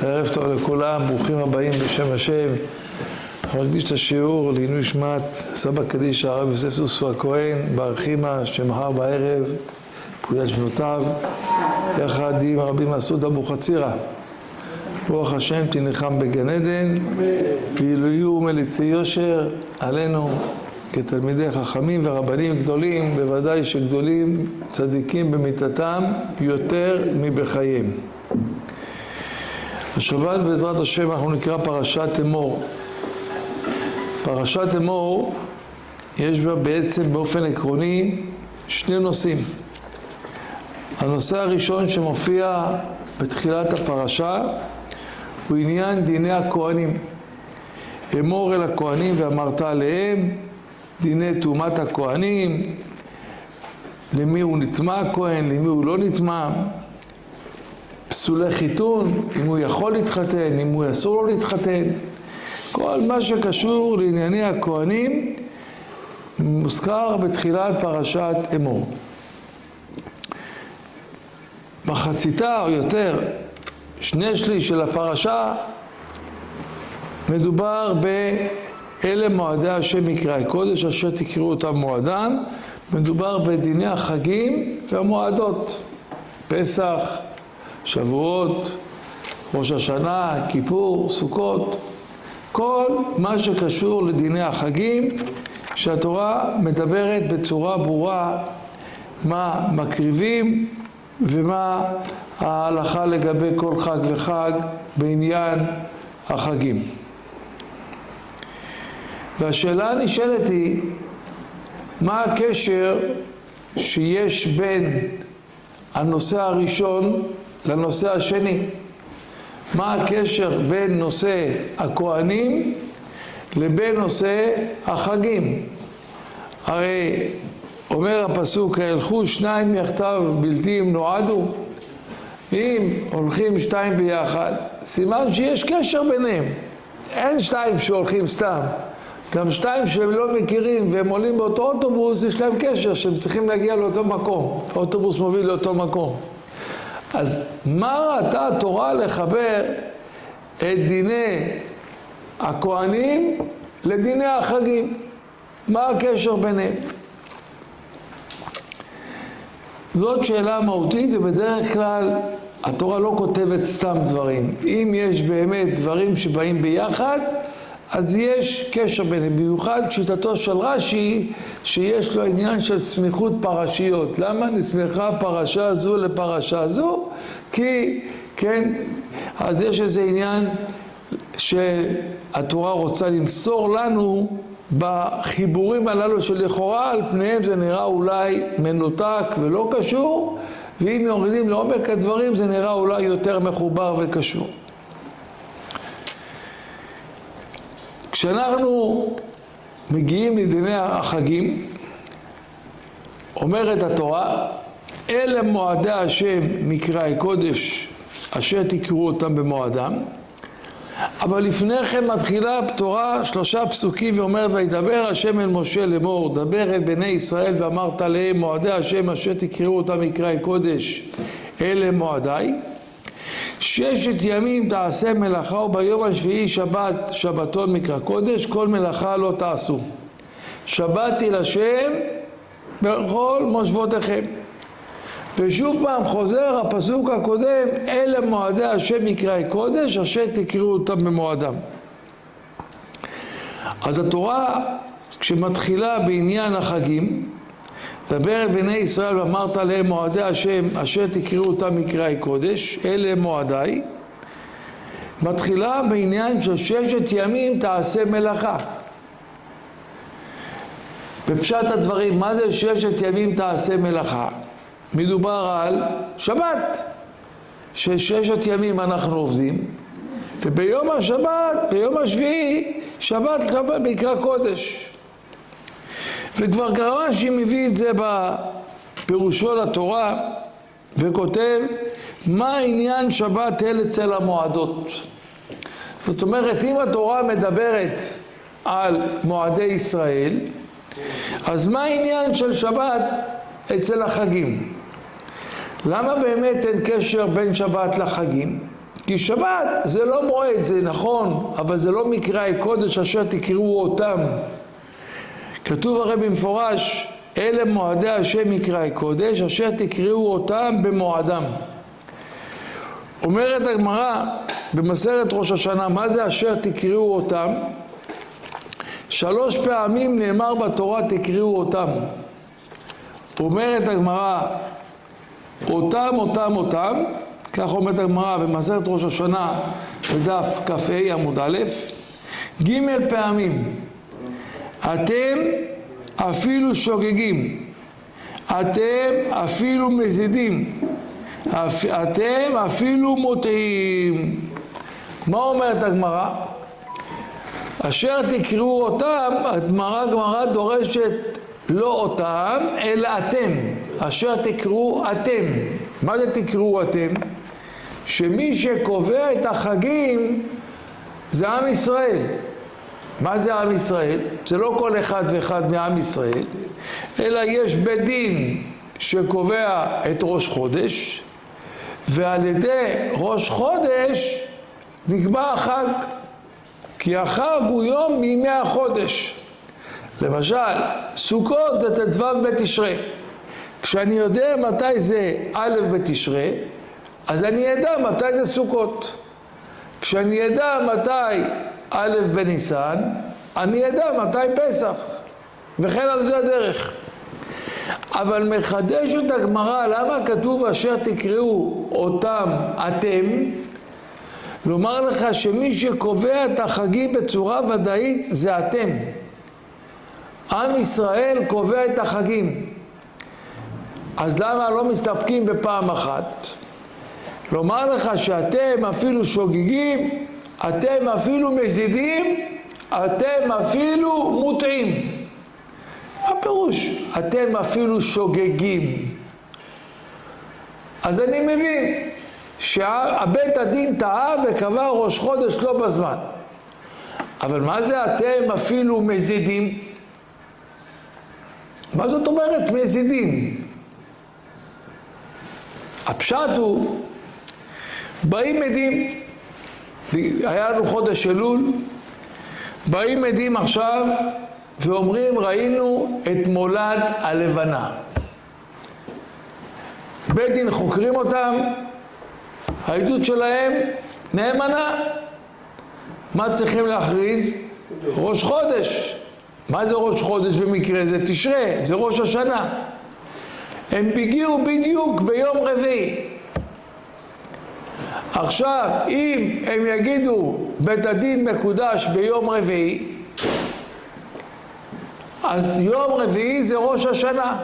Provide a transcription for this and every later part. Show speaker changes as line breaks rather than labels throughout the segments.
ערב טוב לכולם, ברוכים הבאים בשם השם. אנחנו נקדיש את השיעור לעילוי נשמת סבא קדיש הרב יוסף סוסו הכהן בר חימא שמחר בערב פקודת שנותיו יחד עם רבי מסעוד אבוחצירא. רוח השם תנחם בגן עדן ויהיו מליצי יושר עלינו כתלמידי חכמים ורבנים גדולים, בוודאי שגדולים צדיקים במיתתם יותר מבחייהם. השבת בעזרת השם אנחנו נקרא פרשת אמור. פרשת אמור יש בה בעצם באופן עקרוני שני נושאים. הנושא הראשון שמופיע בתחילת הפרשה הוא עניין דיני הכהנים. אמור אל הכהנים ואמרת עליהם, דיני תאומת הכהנים, למי הוא נטמע הכהן, למי הוא לא נטמע, פסולי חיתון, אם הוא יכול להתחתן, אם הוא אסור לו להתחתן. כל מה שקשור לענייני הכהנים מוזכר בתחילת פרשת אמור. מחציתה או יותר, 2/3 של הפרשה, מדובר באלה מועדי השם מקראי קודש אשר תקראו אותם מועדם. מדובר בדיני החגים והמועדות, פסח, שבועות, ראש השנה, כיפור, סוכות, כל מה שקשור לדיני החגים שהתורה מדברת בצורה ברורה מה מקריבים ומה ההלכה לגבי כל חג וחג בעניין החגים. והשאלה הנשאלת היא, מה הקשר שיש בין הנושא הראשון לנושא השני? מה הקשר בין נושא הכהנים לבין נושא החגים? הרי אומר הפסוק, הלכו שניים יחדיו בלתי אם נועדו. אם הולכים שתיים ביחד, סימן שיש קשר ביניהם. אין שתיים שהולכים סתם. גם שתיים שהם לא מכירים והם עולים באותו אוטובוס, יש להם קשר שהם צריכים להגיע לאותו מקום. האוטובוס מוביל לאותו מקום. אז מה ראתה התורה לחבר את דיני הכהנים לדיני החגים? מה הקשר ביניהם? זאת שאלה מהותית, ובדרך כלל התורה לא כותבת סתם דברים. אם יש באמת דברים שבאים ביחד, אז יש קשר ביניהם. במיוחד שיטתו של רש"י, שיש לו עניין של סמיכות פרשיות. למה נסמכה פרשה זו לפרשה זו? כי, כן, אז יש איזה עניין שהתורה רוצה למסור לנו בחיבורים הללו שלכאורה על פניהם זה נראה אולי מנותק ולא קשור, ואם יורדים לעומק הדברים זה נראה אולי יותר מחובר וקשור. כשאנחנו מגיעים לדיני החגים, אומרת התורה, אלה מועדי השם מקראי קודש אשר תקראו אותם במועדם. אבל לפני כן מתחילה התורה 3 פסוקים ואומרת, וידבר השם אל משה לאמור, דבר אל בני ישראל ואמרת להם, מועדי השם אשר תקראו אותם מקראי קודש, אלה מועדיי. 6 ימים תעשה מלאכה וביום השביעי שבת, שבתון מקרא קודש, כל מלאכה לא תעשו. שבתתי לשם בכל מושבותיכם. ושוב פעם חוזר הפסוק הקודם, אלה מועדי השם מקראי קודש אשר תקראו אותם במועדם. אז התורה כשמתחילה בעניין החגים, דבר אל בני ישראל ואמרת להם מועדי השם אשר תקראו אותם מקראי קודש, אלה מועדיי, מתחילה בעניין של 6 ימים תעשה מלאכה. בפשט הדברים, מה זה 6 ימים תעשה מלאכה? מדובר על שבת, ש6 ימים אנחנו עובדים, וביום השבת, ביום השביעי, שבת מקרא קודש. וכבר רש"י מביא את זה בפירושו לתורה, וכותב, מה העניין שבת אל אצל המועדות? זאת אומרת, אם התורה מדברת על מועדי ישראל, אז מה העניין של שבת אצל החגים? למה באמת אין קשר בין שבת לחגים? כי שבת זה לא מועד, זה נכון, אבל זה לא מקראי קודש אשר תקראו אותם. כתוב הרי במפורש, אלה מועדי השם מקראי קודש אשר תקראו אותם במועדם. אומרת הגמרא במסכת ראש השנה, מה זה אשר תקראו אותם? 3 פעמים נאמר בתורה תקראו אותם. אומרת הגמרא, אותם, כך אומרת הגמרא במסכת ראש השנה בדף כ"ה עמוד א', ג' פעמים, אתם אפילו שוגגים, אתם אפילו מזידים, אתם אפילו מוטעים. מה אומרת הגמרא? אשר תקראו אותם, הגמרא דורשת לא אותם, אלא אתם. אשר תקראו אתם. מה זה תקראו אתם? שמי שקובע את החגים זה עם ישראל. מה זה עם ישראל? זה לא כל אחד ואחד מעם ישראל, אלא יש בית דין שקובע את ראש חודש, ועל ידי ראש חודש נקבע החג, כי החג הוא יום מימי החודש. למשל, סוכות זה ט"ו בתשרי. כשאני יודע מתי זה א' בתשרי, אז אני אדע מתי זה סוכות. כשאני אדע מתי א' בניסן, אני אדע מתי פסח. וכן על זה הדרך. אבל מחדשת הגמרא, למה כתוב אשר תקראו אותם אתם? לומר לך שמי שקובע את החגים בצורה ודאית זה אתם. עם ישראל קובע את החגים. אז למה לא מסתפקים בפעם אחת? לומר לך שאתם אפילו שוגגים, אתם אפילו מזידים, אתם אפילו מוטעים. הפירוש, אתם אפילו שוגגים. אז אני מבין שהבית הדין טעה וקבע ראש חודש לא בזמן. אבל מה זה אתם אפילו מזידים? מה זאת אומרת מזידים? הפשט הוא, באים עדים, היה לנו חודש אלול, באים עדים עכשיו ואומרים ראינו את מולד הלבנה. בית דין חוקרים אותם, העדות שלהם נאמנה. מה צריכים להכריז? ראש חודש. מה זה ראש חודש במקרה? זה תשרי, זה ראש השנה. הם הגיעו בדיוק ביום רביעי. עכשיו, אם הם יגידו בית הדין מקודש ביום רביעי, אז יום רביעי זה ראש השנה.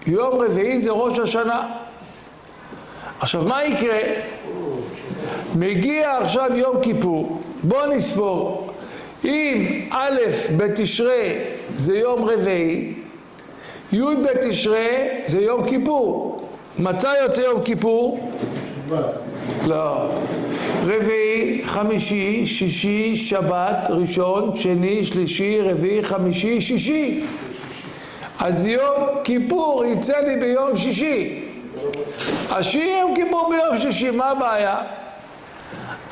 יום רביעי זה ראש השנה. עכשיו, מה יקרה? מגיע עכשיו יום כיפור. בוא נספור. אם א' בתשרי זה יום רביעי, י' בתשרי זה יום כיפור. מתי יוצא יום כיפור? לא. רביעי, חמישי, שישי, שבת, ראשון, שני, שלישי, רביעי, חמישי, שישי. אז יום כיפור יצא לי ביום שישי. אז שיהיה יום כיפור ביום שישי, מה הבעיה?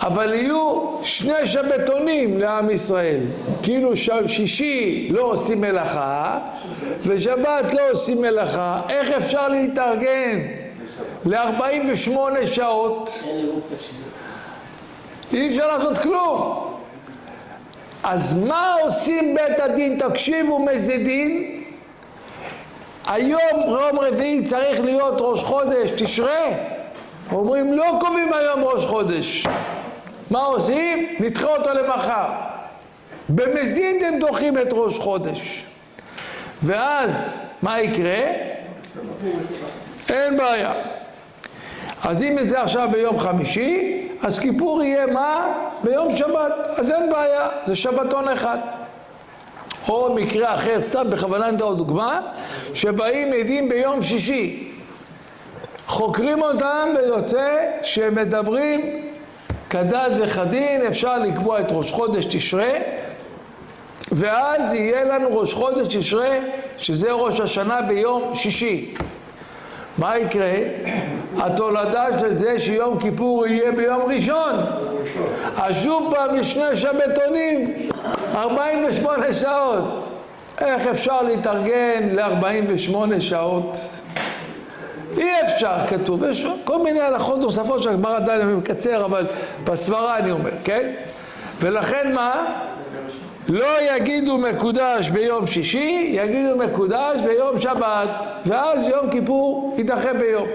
אבל יהיו 2 שבתונים לעם ישראל. כאילו שישי לא עושים מלאכה, ושבת לא עושים מלאכה. איך אפשר להתארגן ל-48 שעות? אי אפשר לעשות כלום. אז מה עושים בית הדין? תקשיבו מזידין. היום יום רביעי צריך להיות ראש חודש תשרי. אומרים לא קובעים היום ראש חודש. מה עושים? נדחה אותו למחר. במזיד הם דוחים את ראש חודש. ואז מה יקרה? אין בעיה. אז אם זה עכשיו ביום חמישי, אז כיפור יהיה מה? ביום שבת. אז אין בעיה, זה שבתון אחד. או מקרה אחר, סתם בכוונה נתן דוגמה, שבאים עדים ביום שישי. חוקרים אותם ויוצא שהם מדברים כדת וכדין, אפשר לקבוע את ראש חודש תשרי, ואז יהיה לנו ראש חודש תשרי, שזה ראש השנה ביום שישי. מה יקרה? התולדה של זה שיום כיפור יהיה ביום ראשון. אז שוב פעם יש שני שבתונים, 48 שעות. איך אפשר להתארגן ל-48 שעות? אי אפשר, כתוב. יש כל מיני הלכות נוספות שהגמרא עדיין מקצר, אבל בסברה אני אומר, כן? ולכן מה? לא יגידו מקודש ביום שישי, יגידו מקודש ביום שבת, ואז יום כיפור יידחה ביום.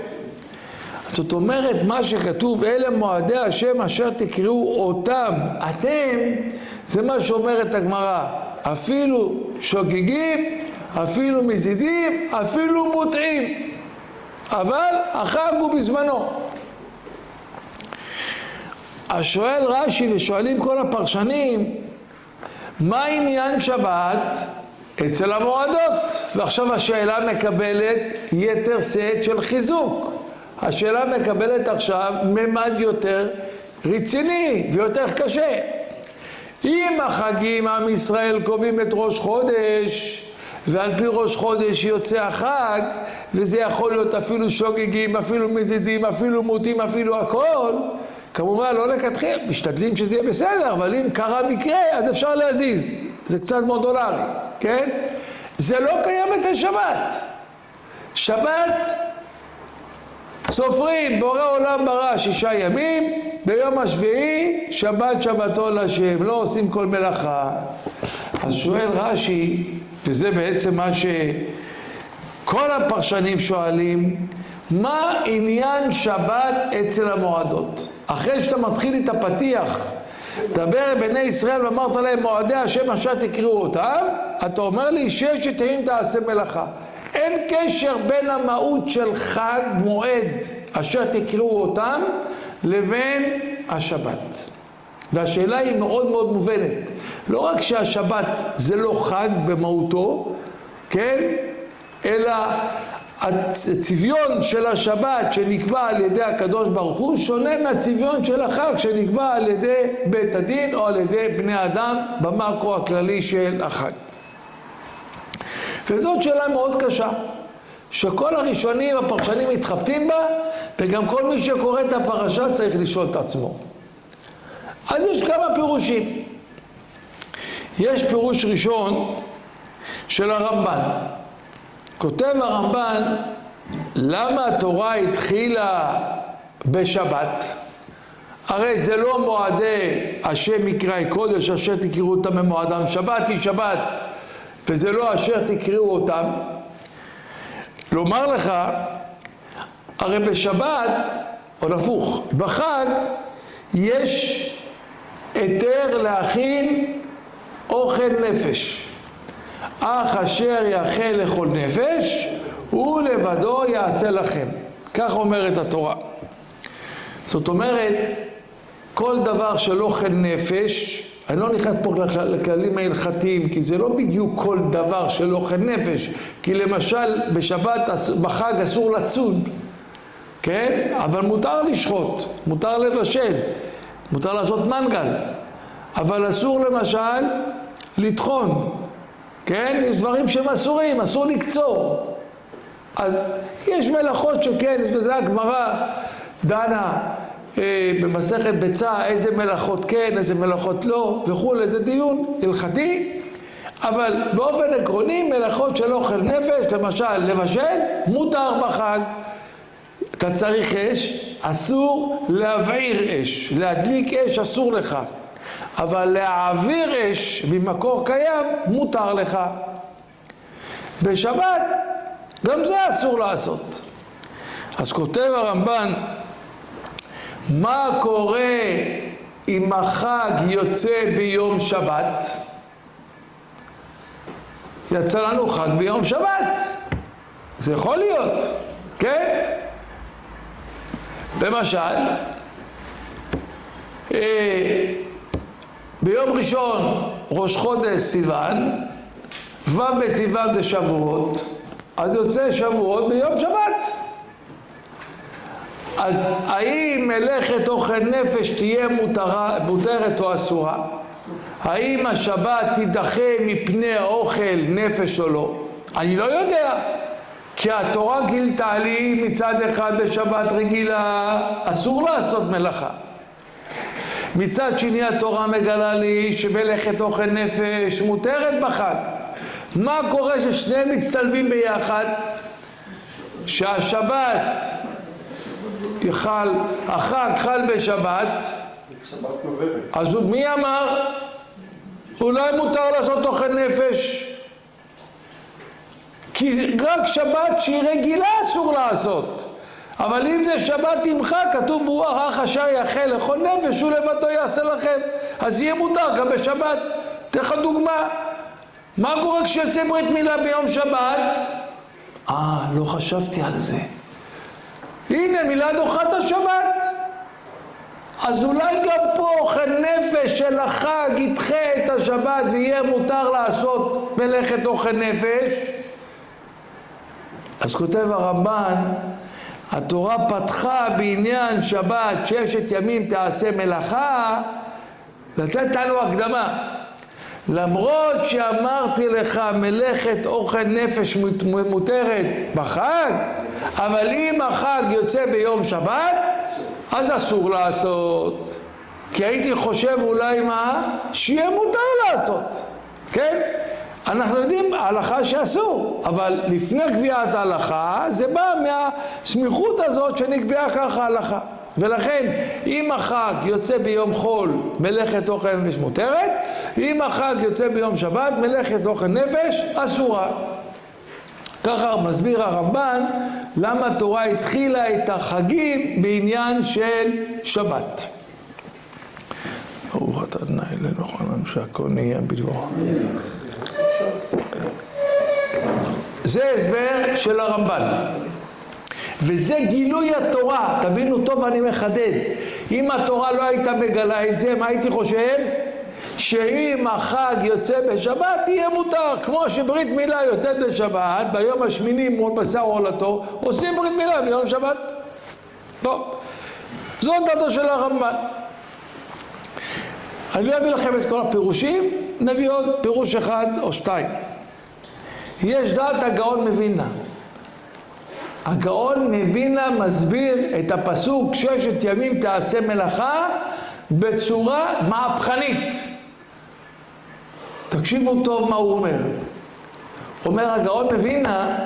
זאת אומרת, מה שכתוב, אלה מועדי השם אשר תקראו אותם, אתם, זה מה שאומרת הגמרא. אפילו שוגגים, אפילו מזידים, אפילו מוטעים. אבל החג הוא בזמנו. אז שואל רש"י ושואלים כל הפרשנים, מה עניין שבת אצל המועדות? ועכשיו השאלה מקבלת יתר שאת של חיזוק. השאלה מקבלת עכשיו ממד יותר רציני ויותר קשה. אם החגים עם ישראל קובעים את ראש חודש, ועל פי ראש חודש יוצא החג, וזה יכול להיות אפילו שוגגים, אפילו מזידים, אפילו מוטים, אפילו הכל, כמובן לא לכתחילה, משתדלים שזה יהיה בסדר, אבל אם קרה מקרה, אז אפשר להזיז. זה קצת מודולרי, כן? זה לא קיים אצל שבת. שבת, סופרים, בורא עולם ברא 6 ימים, ביום השביעי, שבת שבתו להשם, לא עושים כל מלאכה. אז שואל רש"י, וזה בעצם מה שכל הפרשנים שואלים, מה עניין שבת אצל המועדות? אחרי שאתה מתחיל את הפתיח, דבר בני ישראל ואמרת להם מועדי השם אשר תקראו אותם, אתה אומר לי 6 ימים תעשה מלאכה. אין קשר בין המהות של חג מועד אשר תקראו אותם לבין השבת. והשאלה היא מאוד מאוד מובנת. לא רק שהשבת זה לא חג במהותו, כן? אלא הצביון של השבת שנקבע על ידי הקדוש ברוך הוא שונה מהצביון של החג שנקבע על ידי בית הדין או על ידי בני אדם במקרו הכללי של החג. וזאת שאלה מאוד קשה, שכל הראשונים הפרשנים מתחבטים בה, וגם כל מי שקורא את הפרשה צריך לשאול את עצמו. אז יש כמה פירושים. יש פירוש ראשון של הרמב"ן. כותב הרמב"ן, למה התורה התחילה בשבת? הרי זה לא מועדי השם יקראי קודש, אשר תקראו אותם במועדם, שבת היא שבת, וזה לא אשר תקראו אותם. לומר לך, הרי בשבת, או הפוך, בחג יש היתר להכין אוכל נפש. אך אשר יאכל לכל נפש, הוא לבדו יעשה לכם. כך אומרת התורה. זאת אומרת, כל דבר של אוכל נפש, אני לא נכנס פה לכללים ההלכתיים, כי זה לא בדיוק כל דבר של אוכל נפש, כי למשל בשבת, בחג אסור לצון, כן? אבל מותר לשחוט, מותר לבשל, מותר לעשות מנגל, אבל אסור למשל לטחון, כן? יש דברים שהם אסורים, אסור לקצור. אז יש מלאכות שכן, יש לזה הגמרא דנה במסכת ביצה, איזה מלאכות כן, איזה מלאכות לא, וכו', זה דיון הלכתי, אבל באופן עקרוני מלאכות של אוכל נפש, למשל לבשל, מותר בחג. אתה צריך אש, אסור להבעיר אש, להדליק אש אסור לך, אבל להעביר אש ממקור קיים מותר לך. בשבת גם זה אסור לעשות. אז כותב הרמב"ן, מה קורה אם החג יוצא ביום שבת? יצא לנו חג ביום שבת. זה יכול להיות, כן? למשל, ביום ראשון ראש חודש סיוון, ו' בסיוון זה שבועות, אז יוצא שבועות ביום שבת. אז האם מלאכת אוכל נפש תהיה מותרת או אסורה? האם השבת תידחה מפני האוכל נפש או לא? אני לא יודע, כי התורה גילתה לי מצד אחד בשבת רגילה אסור לעשות מלאכה, מצד שני התורה מגלה לי שמלאכת אוכל נפש מותרת בחג. מה קורה ששניהם מצטלבים ביחד? שהשבת החג חל בשבת, אז מי אמר? אולי מותר לעשות אוכל נפש, כי רק שבת שהיא רגילה אסור לעשות. אבל אם זה שבת עמך, כתוב ברוח אך אשר יאכל לכל נפש הוא לבדו יעשה לכם, אז יהיה מותר גם בשבת. אתן לך דוגמה, מה קורה כשיוצא ברית מילה ביום שבת? לא חשבתי על זה. הנה, מילה דוחה את השבת. אז אולי גם פה אוכל נפש של החג ידחה את השבת ויהיה מותר לעשות מלאכת אוכל נפש. אז כותב הרמב"ן, התורה פתחה בעניין שבת 6 ימים תעשה מלאכה, לתת לנו הקדמה. למרות שאמרתי לך מלאכת אוכל נפש מותרת בחג, אבל אם החג יוצא ביום שבת, אז אסור לעשות. כי הייתי חושב אולי מה? שיהיה מותר לעשות. כן? אנחנו יודעים ההלכה שאסור, אבל לפני קביעת ההלכה זה בא מהסמיכות הזאת שנקבעה ככה ההלכה. ולכן אם החג יוצא ביום חול מלאכת אוכל נפש מותרת, אם החג יוצא ביום שבת מלאכת אוכל נפש אסורה. ככה מסביר הרמב"ן למה התורה התחילה את החגים בעניין של שבת. ברוך אתה ה' אלוהינו מלך העולם שהכל נהיה בדברו. זה הסבר של הרמב"ן, וזה גילוי התורה. תבינו טוב, אני מחדד. אם התורה לא הייתה מגלה את זה, מה הייתי חושב? שאם החג יוצא בשבת יהיה מותר, כמו שברית מילה יוצאת בשבת, ביום השמיני מול בשר עולתו עושים ברית מילה ביום שבת. טוב, זאת דעתו של הרמב"ן. אני לא אביא לכם את כל הפירושים, נביא עוד פירוש אחד או 2. יש דעת הגאון מווילנה. הגאון מווילנה מסביר את הפסוק 6 ימים תעשה מלאכה בצורה מהפכנית. תקשיבו טוב מה הוא אומר. אומר הגאון מווילנה,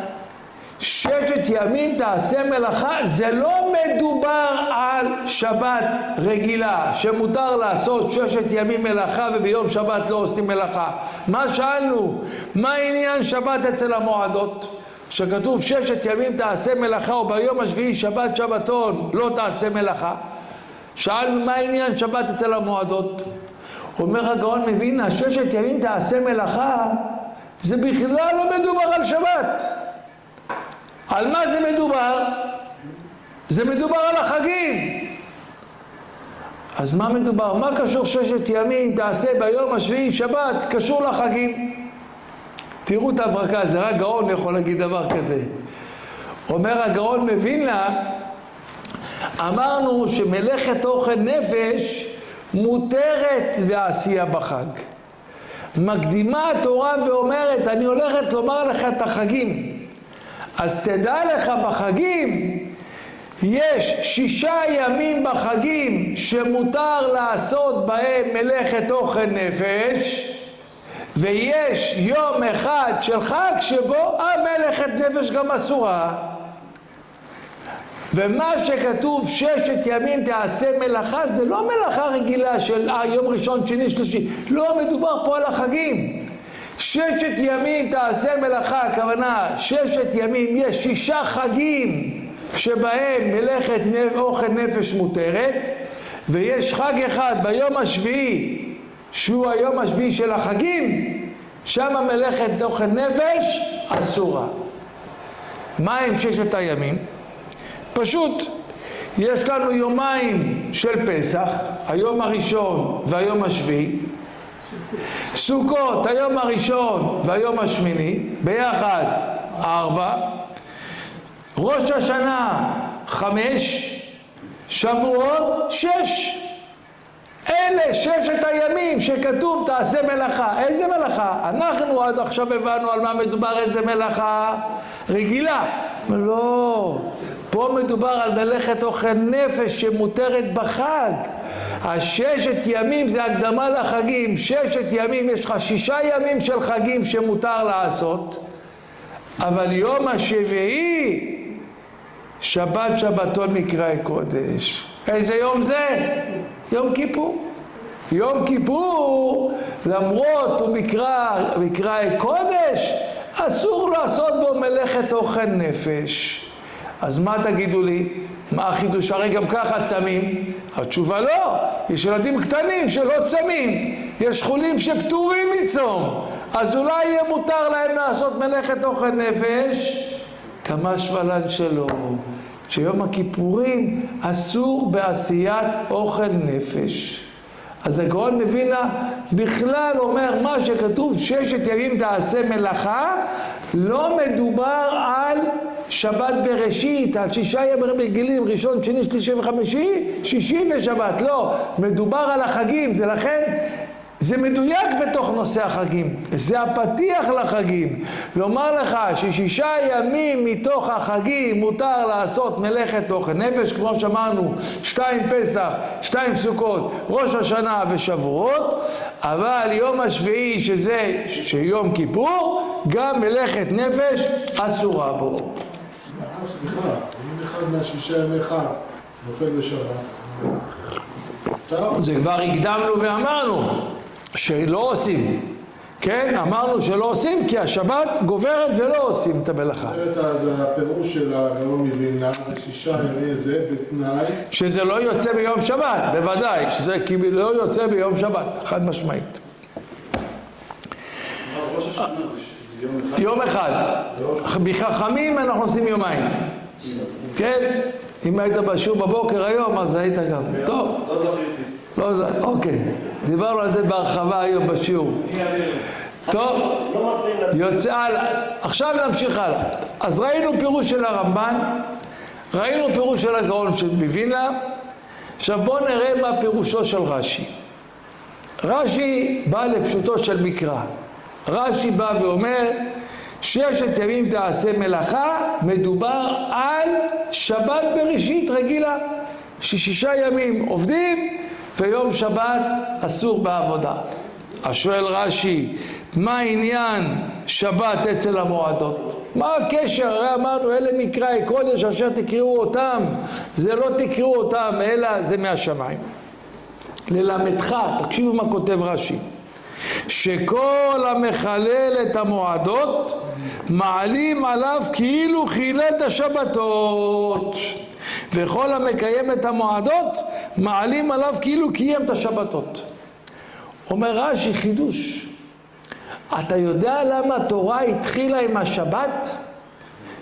6 ימים תעשה מלאכה, זה לא מדובר על שבת רגילה שמותר לעשות 6 ימים מלאכה וביום שבת לא עושים מלאכה. מה שאלנו? מה עניין שבת אצל המועדות? שכתוב 6 ימים תעשה מלאכה וביום השביעי שבת שבתון לא תעשה מלאכה. שאלנו מה עניין שבת אצל המועדות? אומר הגאון מווילנה, 6 ימים תעשה מלאכה זה בכלל לא מדובר על שבת. על מה זה מדובר? זה מדובר על החגים. אז מה מדובר? מה קשור 6 ימים תעשה ביום השביעי שבת קשור לחגים? תראו את ההברקה, זה רק גאון יכול להגיד דבר כזה. אומר הגאון מווילנה, אמרנו שמלאכת אוכל נפש מותרת לעשייה בחג. מקדימה התורה ואומרת, אני הולכת לומר לך את החגים. אז תדע לך בחגים, יש 6 ימים בחגים שמותר לעשות בהם מלאכת אוכל נפש, ויש יום אחד של חג שבו מלאכת נפש גם אסורה. ומה שכתוב 6 ימים תעשה מלאכה זה לא מלאכה רגילה של יום ראשון, שני, שלישי. לא מדובר פה על החגים. 6 ימים תעשה מלאכה, הכוונה 6 ימים, יש 6 חגים שבהם מלאכת אוכל נפש מותרת, ויש חג אחד ביום השביעי שהוא היום השביעי של החגים, שם מלאכת אוכל נפש אסורה. מה הם 6 הימים? פשוט יש לנו יומיים של פסח, היום הראשון והיום השביעי, סוכות היום הראשון והיום השמיני ביחד 4, ראש השנה 5, שבועות 6. אין אלה 6 הימים שכתוב תעשה מלאכה. איזה מלאכה? אנחנו עד עכשיו הבנו על מה מדובר, איזה מלאכה רגילה. לא, פה מדובר על מלאכת אוכל נפש שמותרת בחג. 6 ימים זה הקדמה לחגים. 6 ימים, יש לך 6 ימים של חגים שמותר לעשות, אבל יום השביעי שבת שבתון מקראי קודש. איזה יום זה? יום כיפור. יום כיפור, למרות הוא מקראי קודש, אסור לעשות בו מלאכת אוכל נפש. אז מה תגידו לי? מה החידוש? הרי גם ככה צמים. התשובה לא. יש ילדים קטנים שלא צמים. יש חולים שפטורים מצום. אז אולי יהיה מותר להם לעשות מלאכת אוכל נפש? כמה שבלן שלו. שיום הכיפורים אסור בעשיית אוכל נפש. אז הגאון מווילנה בכלל אומר מה שכתוב 6 ימים תעשה מלאכה, לא מדובר על שבת בראשית, על 6 ימים רגילים, ראשון, שני, שלישי וחמישי, שישי ושבת, לא, מדובר על החגים. זה לכן זה מדויק בתוך נושא החגים, זה הפתיח לחגים. לומר לך ש6 ימים מתוך החגים מותר לעשות מלאכת אוכל נפש, כמו שאמרנו, 2 פסח, 2 סוכות, ראש השנה ושבועות, אבל יום השביעי שזה יום כיפור, גם מלאכת נפש אסורה בו.
סליחה, אם אחד מה6 ימי חג נופל בשבת,
זה כבר הקדמנו ואמרנו שלא עושים, כן? אמרנו שלא עושים כי השבת גוברת ולא עושים את המלאכה.
אז הפירוש של הגאון מווילנה, 6 ימים זה בתנאי
שזה לא יוצא ביום שבת, בוודאי, שזה לא יוצא ביום שבת, חד משמעית. יום אחד. בחכמים אנחנו עושים יומיים. כן? אם היית בשיעור בבוקר היום, אז היית גם. טוב. לא זכיתי. אוקיי. דיברנו על זה בהרחבה היום בשיעור. טוב. יוצא הלאה. עכשיו נמשיך הלאה. אז ראינו פירוש של הרמב"ן, ראינו פירוש של הגאון של מווילנה. עכשיו בואו נראה מה פירושו של רש"י. רש"י בא לפשוטו של מקרא. רש"י בא ואומר 6 ימים תעשה מלאכה, מדובר על שבת בראשית רגילה, ש6 ימים עובדים ויום שבת אסור בעבודה. אז שואל רש"י, מה העניין שבת אצל המועדות? מה הקשר? הרי אמרנו אלה מקראי קודש אשר תקראו אותם, זה לא תקראו אותם אלא זה מהשמיים. ללמדך, תקשיבו מה כותב רש"י, שכל המחלל את המועדות מעלים עליו כאילו חילל את השבתות, וכל המקיים את המועדות מעלים עליו כאילו קיים את השבתות. אומר רש"י חידוש, אתה יודע למה התורה התחילה עם השבת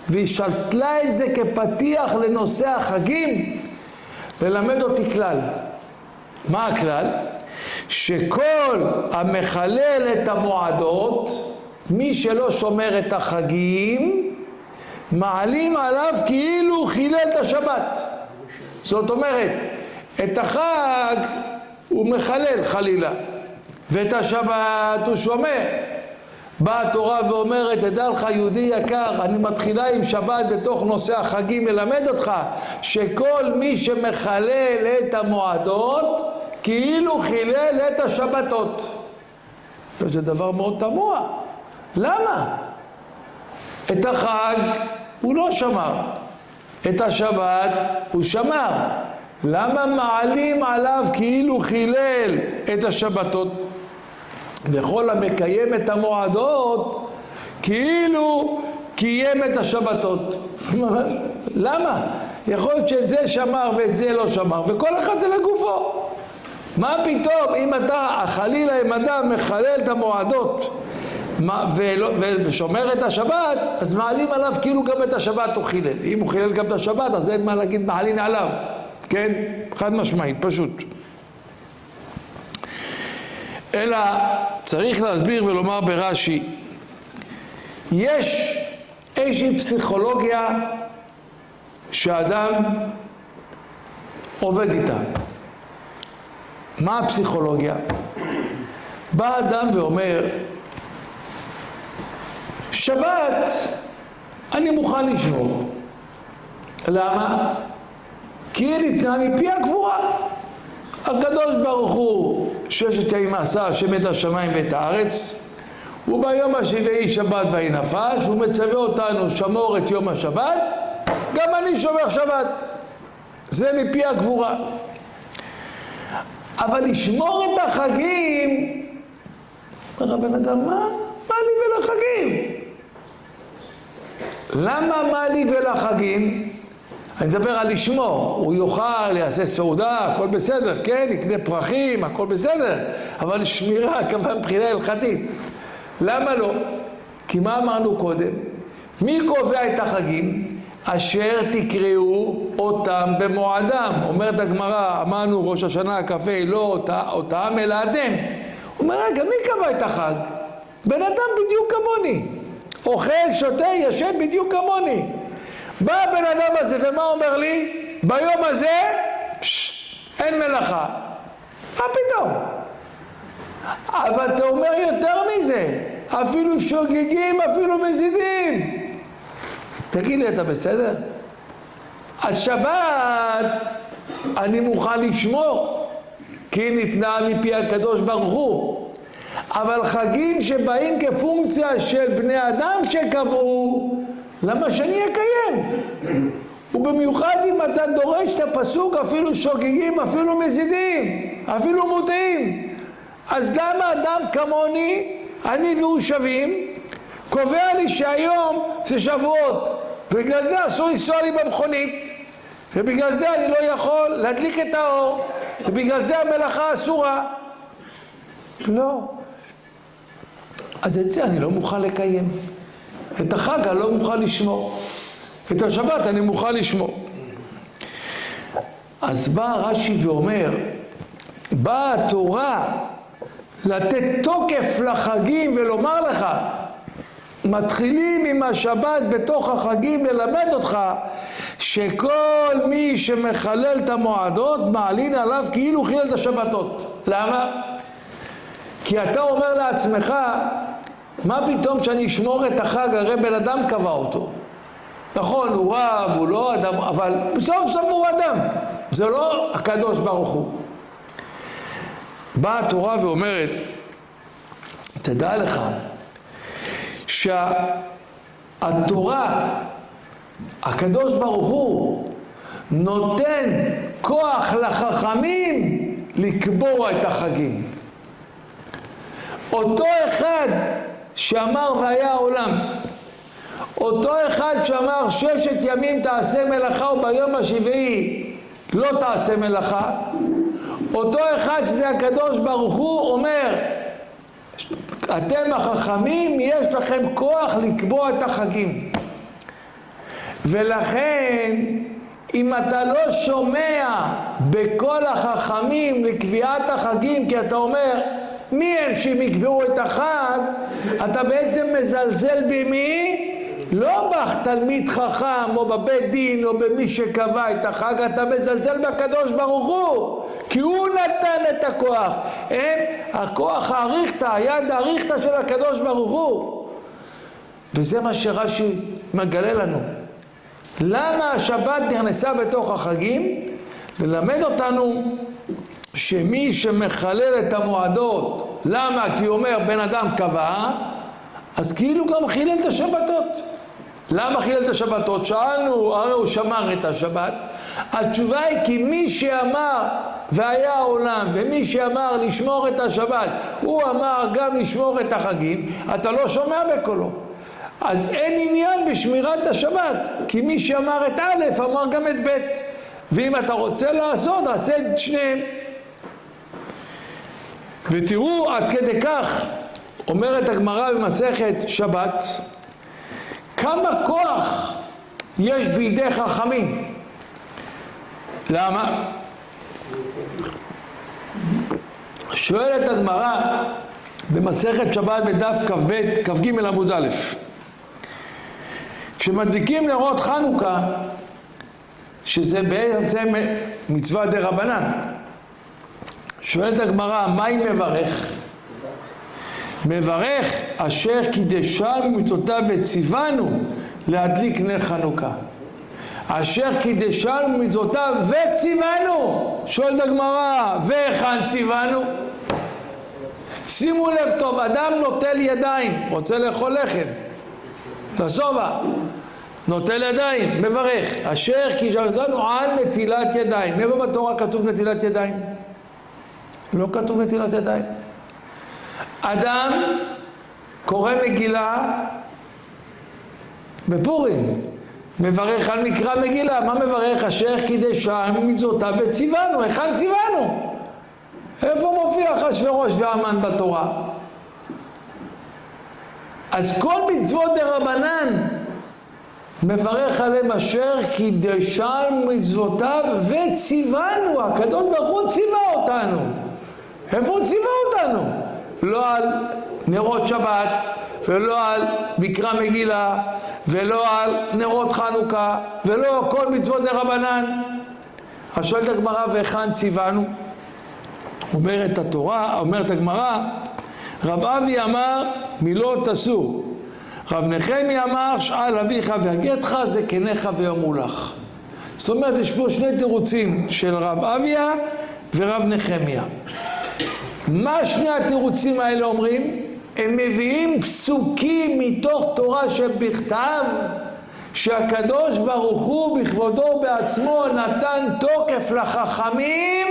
והיא שלטלה את זה כפתיח לנושא החגים? ללמד אותי כלל. מה הכלל? שכל המחלל את המועדות, מי שלא שומר את החגים, מעלים עליו כאילו חילל את השבת. זאת אומרת, את החג הוא מחלל חלילה, ואת השבת הוא שומר. באה התורה ואומרת, תדע לך יהודי יקר, אני מתחילה עם שבת בתוך נושא החגים, ללמד אותך שכל מי שמחלל את המועדות, כאילו חילל את השבתות. וזה דבר מאוד תמוה. למה? את החג הוא לא שמר, את השבת הוא שמר. למה מעלים עליו כאילו חילל את השבתות? וכל המקיים את המועדות כאילו קיים את השבתות. למה? יכול להיות שאת זה שמר ואת זה לא שמר, וכל אחד זה לגופו. מה פתאום אם אתה חלילה אם אדם מחלל את המועדות ושומר את השבת, אז מעלים עליו כאילו גם את השבת הוא חילל. אם הוא חילל גם את השבת, אז אין מה להגיד מעלים עליו. כן? חד משמעית, פשוט. אלא צריך להסביר ולומר ברש"י, יש איזושהי פסיכולוגיה שאדם עובד איתה. מה הפסיכולוגיה? בא אדם ואומר, שבת אני מוכן לשמור. למה? כי היא ניתנה מפי הגבורה. הקדוש ברוך הוא ששת ימים עשה השם את השמיים ואת הארץ, וביום השביעי שבת ויהי נפש, הוא מצווה אותנו שמור את יום השבת, גם אני שומר שבת. זה מפי הגבורה. אבל לשמור את החגים, אומר הבן אדם, מה לי ולחגים? למה מה לי ולחגים? אני מדבר על לשמור, הוא יאכל, יעשה סעודה, הכל בסדר, כן, יקנה פרחים, הכל בסדר, אבל שמירה, כמובן מבחינה הלכתית. למה לא? כי מה אמרנו קודם? מי קובע את החגים? אשר תקראו אותם במועדם. אומרת הגמרא, אמרנו ראש השנה כ"ה לא אותם אלא אתם. הוא אומר, רגע, מי קבע את החג? בן אדם בדיוק כמוני. אוכל, שותה, ישן בדיוק כמוני. בא הבן אדם הזה ומה אומר לי? ביום הזה אין מלאכה. מה פתאום? אבל אתה אומר יותר מזה, אפילו שוגגים, אפילו מזידים. תגיד לי, אתה בסדר? אז שבת אני מוכן לשמור, כי ניתנה מפי הקדוש ברוך הוא. אבל חגים שבאים כפונקציה של בני אדם שקבעו, למה שאני אקיים? ובמיוחד אם אתה דורש את הפסוק, אפילו שוגגים, אפילו מזידים, אפילו מוטעים. אז למה אדם כמוני, אני והוא שווים, קובע לי שהיום זה שבועות, ובגלל זה אסור לנסוע לי במכונית, ובגלל זה אני לא יכול להדליק את האור, ובגלל זה המלאכה אסורה? לא. אז את זה אני לא מוכן לקיים. את החג אני לא מוכן לשמור. את השבת אני מוכן לשמור. אז בא רש"י ואומר, באה התורה לתת תוקף לחגים ולומר לך, מתחילים עם השבת בתוך החגים ללמד אותך שכל מי שמחלל את המועדות מעלין עליו כאילו חילל את השבתות. למה? כי אתה אומר לעצמך, מה פתאום שאני אשמור את החג? הרי בן אדם קבע אותו. נכון, הוא רב, הוא לא אדם, אבל בסוף סוף הוא אדם. זה לא הקדוש ברוך הוא. באה התורה ואומרת, תדע לך, שהתורה, הקדוש ברוך הוא, נותן כוח לחכמים לקבוע את החגים. אותו אחד שאמר והיה העולם, אותו אחד שאמר 6 ימים תעשה מלאכה וביום השביעי לא תעשה מלאכה, אותו אחד שזה הקדוש ברוך הוא אומר, אתם החכמים יש לכם כוח לקבוע את החגים. ולכן אם אתה לא שומע בכל החכמים לקביעת החגים, כי אתה אומר מי הם שהם יקבעו את החג, אתה בעצם מזלזל במי? לא בתלמיד חכם או בבית דין או במי שקבע את החג, אתה מזלזל בקדוש ברוך הוא, כי הוא נתן את הכוח. הם הכוח האריכתא, היד האריכתא של הקדוש ברוך הוא. וזה מה שרש"י מגלה לנו. למה השבת נכנסה בתוך החגים? ללמד אותנו שמי שמחלל את המועדות, למה? כי הוא אומר בן אדם קבע, אז כאילו גם חילל את השבתות. למה חילל את השבתות? שאלנו, הרי הוא שמר את השבת. התשובה היא כי מי שאמר והיה העולם, ומי שאמר לשמור את השבת, הוא אמר גם לשמור את החגים, אתה לא שומע בקולו. אז אין עניין בשמירת השבת, כי מי שאמר את א' אמר גם את ב'. ואם אתה רוצה לעשות, עשה את שניהם. ותראו עד כדי כך, אומרת הגמרא במסכת שבת, כמה כוח יש בידי חכמים. למה? שואלת הגמרא במסכת שבת בדף כ"ג עמוד א', כשמדליקים נרות חנוכה, שזה בעצם מצווה דרבנן, שואלת הגמרא, מה היא מברך? מברך אשר קידשנו מצוותיו וציוונו להדליק נר חנוכה. אשר קידשנו מצוותיו וציוונו. שואלת הגמרא, והיכן ציוונו? שימו לב טוב, אדם נוטל ידיים, רוצה לאכול לחם, תסובה, נוטל ידיים, מברך, אשר קידשנו על נטילת ידיים. איפה בתורה כתוב נטילת ידיים? לא כתוב נטילת ידיים. אדם קורא מגילה בפורים, מברך על מקרא מגילה. מה מברך? אשר קידשנו מצוותיו וציוונו. היכן ציוונו? איפה מופיע אחשוורוש והמן בתורה? אז כל מצוות דרבנן מברך עליהם אשר קידשנו מצוותיו וציוונו. הקדוש ברוך הוא ציווה אותנו. איפה הוא ציווה אותנו? לא על נרות שבת, ולא על מקרא מגילה, ולא על נרות חנוכה, ולא כל מצוות דרבנן. אז שואלת הגמרא, והיכן ציוונו? אומרת הגמרא, רב אבי אמר מילות אסור, רב נחמיה אמר שאל אביך והגתך זקניך ויאמרו לך. זאת אומרת, יש פה שני תירוצים של רב אביה ורב נחמיה. מה שני התירוצים האלה אומרים? הם מביאים פסוקים מתוך תורה שבכתב, שהקדוש ברוך הוא בכבודו בעצמו נתן תוקף לחכמים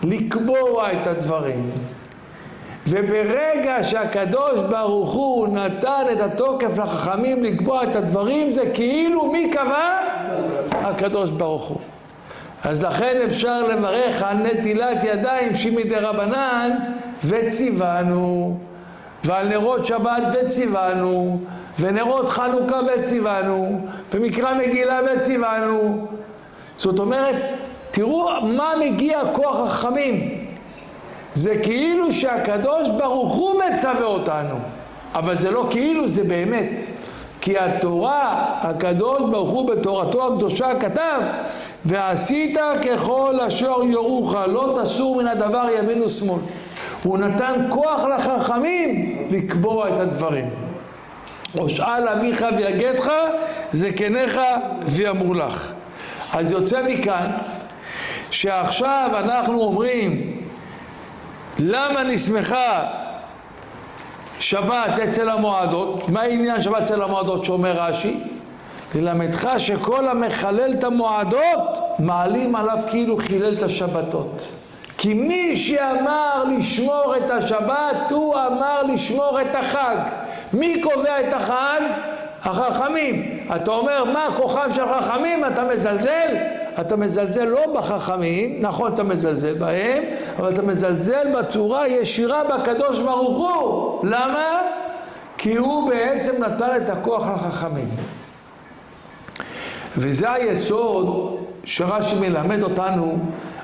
לקבוע את הדברים. וברגע שהקדוש ברוך הוא נתן את התוקף לחכמים לקבוע את הדברים, זה כאילו מי קבע? הקדוש ברוך הוא. אז לכן אפשר לברך על נטילת ידיים שמדרבנן וציוונו, ועל נרות שבת וציוונו, ונרות חנוכה וציוונו, ומקרא מגילה וציוונו. זאת אומרת, תראו מה מגיע כוח החכמים. זה כאילו שהקדוש ברוך הוא מצווה אותנו, אבל זה לא כאילו, זה באמת. כי התורה, הקדוש ברוך הוא בתורתו הקדושה כתב, ועשית ככל אשר יורוך, לא תסור מן הדבר ימין ושמאל. הוא נתן כוח לחכמים לקבוע את הדברים. ושאל אביך ויגדך זקניך ויאמרו לך. אז יוצא מכאן שעכשיו אנחנו אומרים למה נסמכה שבת אצל המועדות. מה העניין שבת אצל המועדות שאומר רש"י? ללמדך שכל המחלל את המועדות מעלים עליו כאילו חילל את השבתות. כי מי שאמר לשמור את השבת הוא אמר לשמור את החג. מי קובע את החג? החכמים. אתה אומר מה כוחם של חכמים? אתה מזלזל? אתה מזלזל לא בחכמים, נכון אתה מזלזל בהם, אבל אתה מזלזל בצורה ישירה בקדוש ברוך הוא. למה? כי הוא בעצם נתן את הכוח לחכמים. וזה היסוד שרש"י מלמד אותנו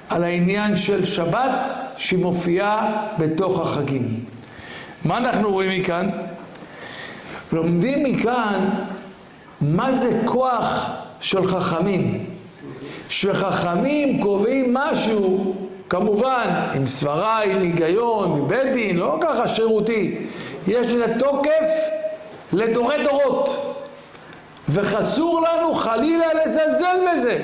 על העניין של שבת שמופיעה בתוך החגים. מה אנחנו רואים מכאן? לומדים מכאן מה זה כוח של חכמים. שחכמים קובעים משהו, כמובן עם סברה, עם היגיון, עם בית דין, לא ככה שירותי. יש לזה תוקף לדורי דורות. וחסור לנו חלילה לזלזל בזה.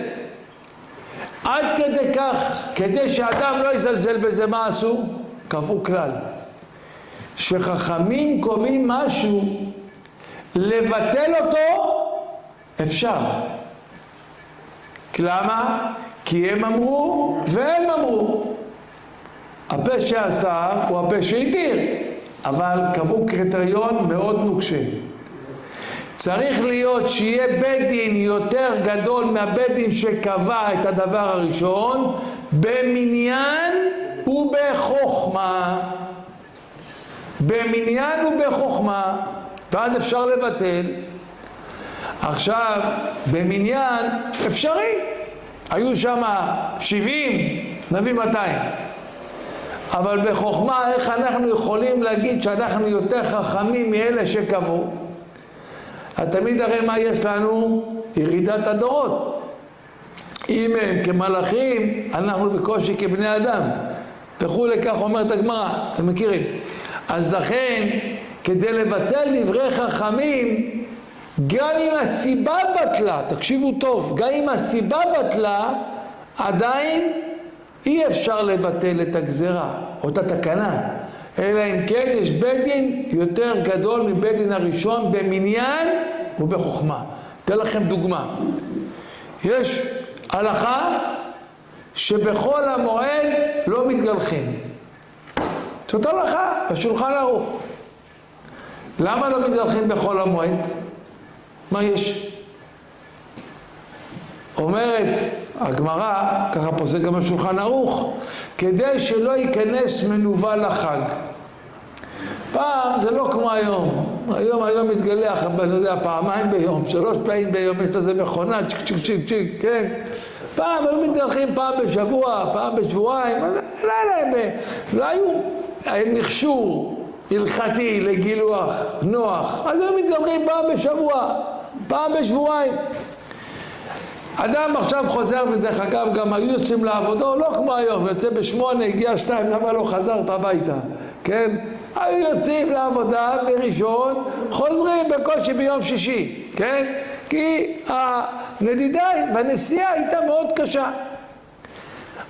עד כדי כך, כדי שאדם לא יזלזל בזה, מה עשו? קבעו כלל. שחכמים קובעים משהו, לבטל אותו אפשר. למה? כי הם אמרו והם אמרו. הפה שאסר הוא הפה שהתיר, אבל קבעו קריטריון מאוד נוקשה. צריך להיות שיהיה בית דין יותר גדול מהבית דין שקבע את הדבר הראשון, במניין ובחוכמה. במניין ובחוכמה, ואז אפשר לבטל. עכשיו, במניין אפשרי. היו שם 70, נביא 200. אבל בחוכמה, איך אנחנו יכולים להגיד שאנחנו יותר חכמים מאלה שקבעו? תמיד הרי מה יש לנו? ירידת הדורות. אם הם כמלאכים, אנחנו בקושי כבני אדם. וכולי, כך אומרת הגמרא, אתם מכירים. אז לכן, כדי לבטל דברי חכמים, גם אם הסיבה בטלה, תקשיבו טוב, גם אם הסיבה בטלה, עדיין אי אפשר לבטל את הגזרה, או את התקנה. אלא אם כן יש בית דין יותר גדול מבית דין הראשון במניין ובחוכמה. אתן לכם דוגמה. יש הלכה שבכל המועד לא מתגלחים. זאת הלכה בשולחן ערוך. למה לא מתגלחים בכל המועד? מה יש? אומרת הגמרא, ככה פוסק גם בשולחן ערוך, כדי שלא ייכנס מנוול לחג. פעם זה לא כמו היום. היום מתגלח, אני יודע, פעמיים ביום, 3 פעמים ביום, יש לזה מכונה, צ'יק צ'יק צ'יק צ'יק, כן? פעם היו מתגלחים פעם בשבוע, פעם בשבועיים, לא היו מכשור הלכתי לגילוח נוח, אז היו מתגלחים פעם בשבוע, פעם בשבועיים. אדם עכשיו חוזר, ודרך אגב גם היו יוצאים לעבודו, לא כמו היום, יוצא ב8, הגיע 2, למה לא חזרת הביתה, כן? היו יוצאים לעבודה בראשון, חוזרים בקושי ביום שישי, כן? כי הנדידה והנסיעה הייתה מאוד קשה.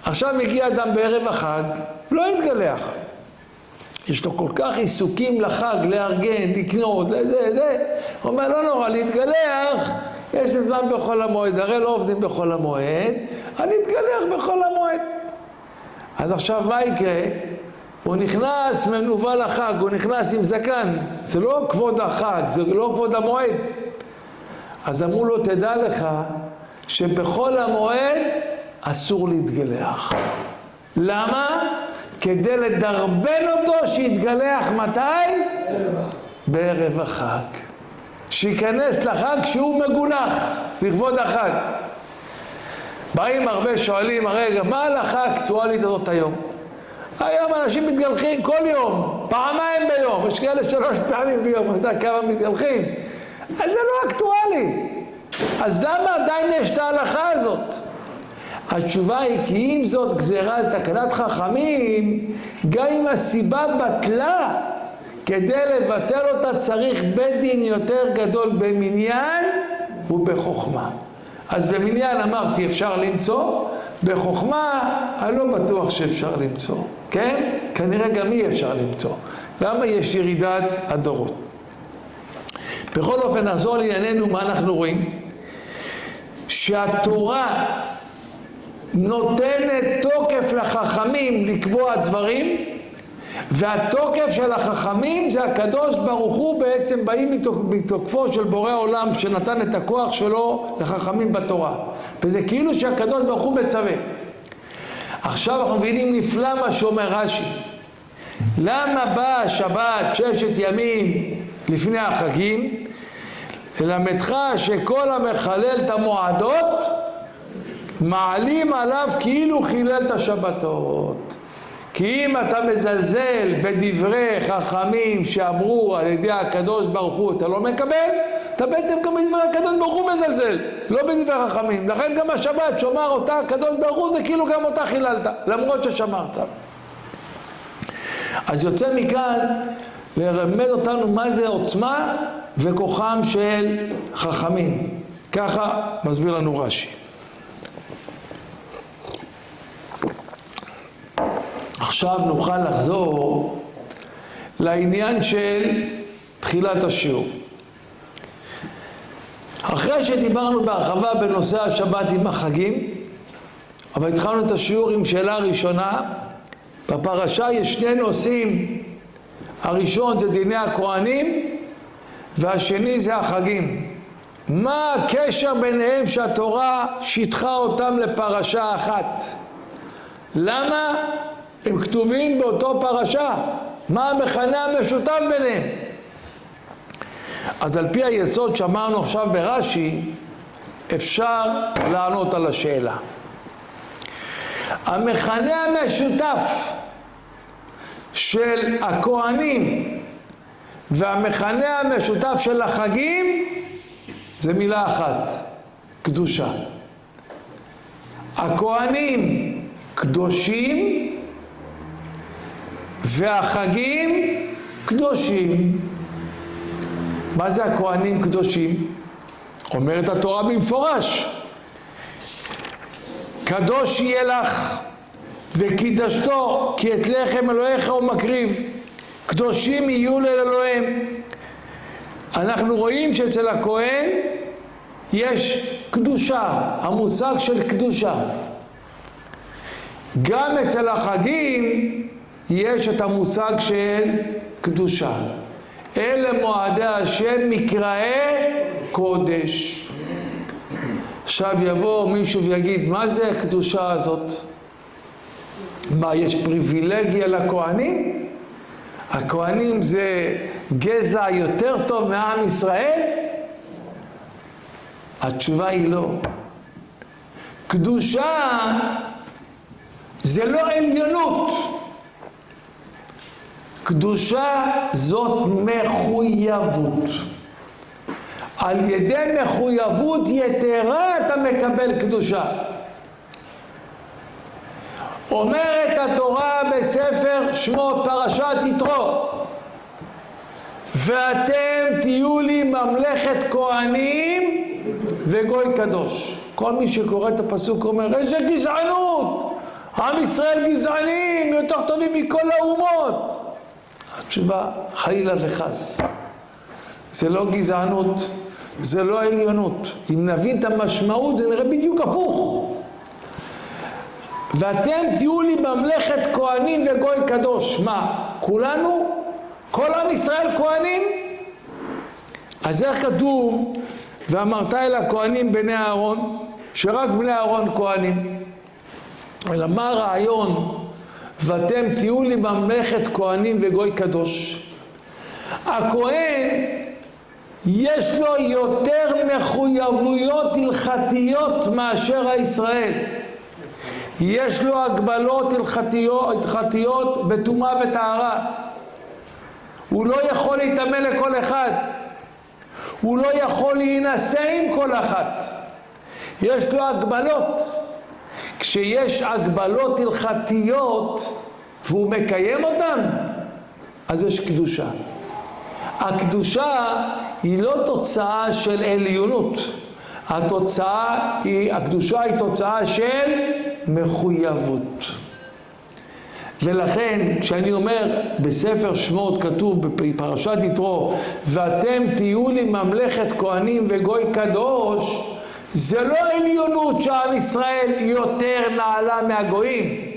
עכשיו מגיע אדם בערב החג, לא יתגלח. יש לו כל כך עיסוקים לחג, לארגן, לקנות, זה. הוא אומר, לא נורא, להתגלח, יש זמן בכל המועד, הרי לא עובדים בכל המועד, אני אתגלח בכל המועד. אז עכשיו מה יקרה? הוא נכנס מנוול לחג, הוא נכנס עם זקן, זה לא כבוד החג, זה לא כבוד המועד. אז אמרו לו, תדע לך שבכל המועד אסור להתגלח. למה? כדי לדרבן אותו שיתגלח מתי? בערב החג. שיכנס לחג שהוא מגולח, לכבוד החג. באים הרבה שואלים, הרגע, מה ההלכה האקטואלית הזאת היום? היום אנשים מתגלחים כל יום, פעמיים ביום, יש כאלה 3 פעמים ביום, אתה יודע כמה מתגלחים? אז זה לא אקטואלי. אז למה עדיין יש את ההלכה הזאת? התשובה היא כי אם זאת גזירה תקנת חכמים, גם אם הסיבה בטלה, כדי לבטל אותה צריך בית דין יותר גדול במניין ובחוכמה. אז במניין אמרתי אפשר למצוא, בחוכמה אני לא בטוח שאפשר למצוא, כן? כנראה גם אי אפשר למצוא. למה יש ירידת הדורות? בכל אופן נחזור לענייננו, מה אנחנו רואים? שהתורה נותנת תוקף לחכמים לקבוע דברים, והתוקף של החכמים זה הקדוש ברוך הוא, בעצם באים מתוקפו של בורא עולם שנתן את הכוח שלו לחכמים בתורה, וזה כאילו שהקדוש ברוך הוא מצווה. עכשיו אנחנו מבינים נפלא מה שאומר רש"י. למה באה השבת 6 ימים לפני החגים? ללמדך שכל המחלל את המועדות מעלים עליו כאילו חילל את השבתות. כי אם אתה מזלזל בדברי חכמים שאמרו על ידי הקדוש ברוך הוא אתה לא מקבל, אתה בעצם גם בדברי הקדוש ברוך הוא מזלזל, לא בדברי חכמים. לכן גם השבת שומר אותה הקדוש ברוך הוא זה כאילו גם אותה חיללת, למרות ששמרת. אז יוצא מכאן ללמד אותנו מה זה עוצמה וכוחם של חכמים. ככה מסביר לנו רש"י. עכשיו נוכל לחזור לעניין של תחילת השיעור. אחרי שדיברנו בהרחבה בנושא השבת עם החגים, אבל התחלנו את השיעור עם שאלה ראשונה. בפרשה יש 2 נושאים, הראשון זה דיני הכהנים והשני זה החגים. מה הקשר ביניהם שהתורה שיתחה אותם לפרשה אחת? למה הם כתובים באותו פרשה? מה המכנה המשותף ביניהם? אז על פי היסוד שאמרנו עכשיו ברש"י, אפשר לענות על השאלה. המכנה המשותף של הכהנים והמכנה המשותף של החגים זה מילה אחת, קדושה. הכהנים קדושים והחגים קדושים. מה זה הכהנים קדושים? אומרת התורה במפורש, קדוש יהיה לך וקידשתו, כי את לחם אלוהיך הוא מקריב, קדושים יהיו לאלוהיהם. אנחנו רואים שאצל הכהן יש קדושה, המושג של קדושה. גם אצל החגים יש את המושג של קדושה. אלה מועדי השם מקראי קודש. עכשיו יבוא מישהו ויגיד, מה זה הקדושה הזאת? מה, יש פריבילגיה לכהנים? הכהנים זה גזע יותר טוב מעם ישראל? התשובה היא לא. קדושה זה לא עליונות. קדושה זאת מחויבות. על ידי מחויבות יתרה אתה מקבל קדושה. אומרת התורה בספר שמות פרשת יתרו, ואתם תהיו לי ממלכת כהנים וגוי קדוש. כל מי שקורא את הפסוק אומר, איזה גזענות! עם ישראל גזענים, יותר טובים מכל האומות. התשובה, חלילה וחס. זה לא גזענות, זה לא עליונות. אם נבין את המשמעות זה נראה בדיוק הפוך. ואתם תהיו לי ממלכת כהנים וגוי קדוש. מה? כולנו? כל עם ישראל כהנים? אז איך כתוב, ואמרת אל הכהנים בני אהרון, שרק בני אהרון כהנים? אלא מה הרעיון? ואתם תהיו לי ממלכת כהנים וגוי קדוש. הכהן יש לו יותר מחויבויות הלכתיות מאשר הישראל. יש לו הגבלות הלכתיות בטומאה וטהרה. הוא לא יכול להתאמן לכל אחד. הוא לא יכול להינשא עם כל אחת. יש לו הגבלות. כשיש הגבלות הלכתיות והוא מקיים אותן, אז יש קדושה. הקדושה היא לא תוצאה של עליונות. הקדושה היא תוצאה של מחויבות. ולכן כשאני אומר בספר שמות כתוב בפרשת יתרו, ואתם תהיו לי ממלכת כהנים וגוי קדוש, זה לא עליונות שעם ישראל יותר נעלה מהגויים,